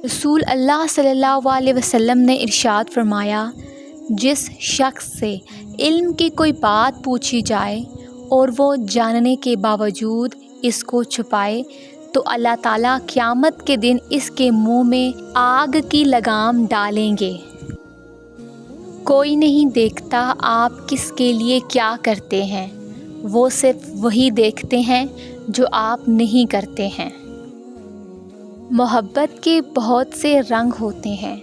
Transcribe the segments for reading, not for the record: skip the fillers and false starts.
رسول اللہ صلی اللہ علیہ وسلم نے ارشاد فرمایا، جس شخص سے علم کی کوئی بات پوچھی جائے اور وہ جاننے کے باوجود اس کو چھپائے تو اللہ تعالیٰ قیامت کے دن اس کے منہ میں آگ کی لگام ڈالیں گے۔ کوئی نہیں دیکھتا آپ کس کے لیے کیا کرتے ہیں، وہ صرف وہی دیکھتے ہیں جو آپ نہیں کرتے ہیں۔ محبت کے بہت سے رنگ ہوتے ہیں،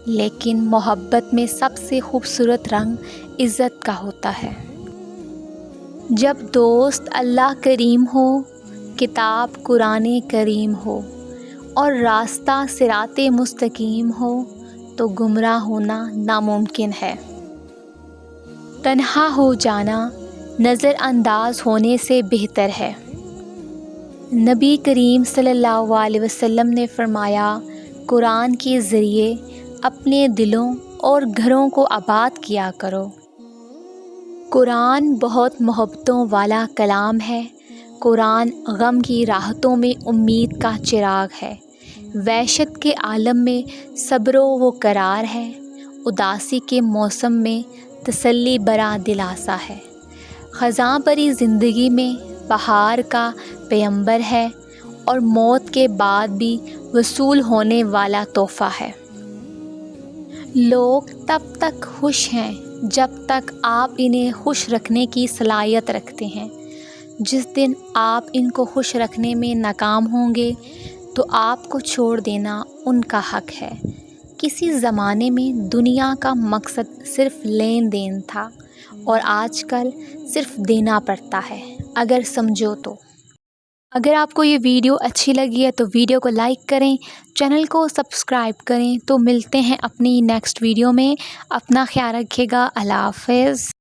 لیکن محبت میں سب سے خوبصورت رنگ عزت کا ہوتا ہے۔ جب دوست اللہ کریم ہو، کتاب قرآن کریم ہو اور راستہ صراط مستقیم ہو تو گمراہ ہونا ناممکن ہے۔ تنہا ہو جانا نظر انداز ہونے سے بہتر ہے۔ نبی کریم صلی اللہ علیہ وسلم نے فرمایا، قرآن کے ذریعے اپنے دلوں اور گھروں کو آباد کیا کرو۔ قرآن بہت محبتوں والا کلام ہے۔ قرآن غم کی راحتوں میں امید کا چراغ ہے، وحشت کے عالم میں صبر و قرار ہے، اداسی کے موسم میں تسلی برا دلاسا ہے، خزاں بھری زندگی میں بہار کا پیغمبر ہے اور موت کے بعد بھی وصول ہونے والا تحفہ ہے۔ لوگ تب تک خوش ہیں جب تک آپ انہیں خوش رکھنے کی صلاحیت رکھتے ہیں۔ جس دن آپ ان کو خوش رکھنے میں ناکام ہوں گے تو آپ کو چھوڑ دینا ان کا حق ہے۔ کسی زمانے میں دنیا کا مقصد صرف لین دین تھا اور آج کل صرف دینا پڑتا ہے، اگر سمجھو تو۔ اگر آپ کو یہ ویڈیو اچھی لگی ہے تو ویڈیو کو لائک کریں، چینل کو سبسکرائب کریں۔ تو ملتے ہیں اپنی نیکسٹ ویڈیو میں۔ اپنا خیال رکھیے گا۔ اللہ حافظ۔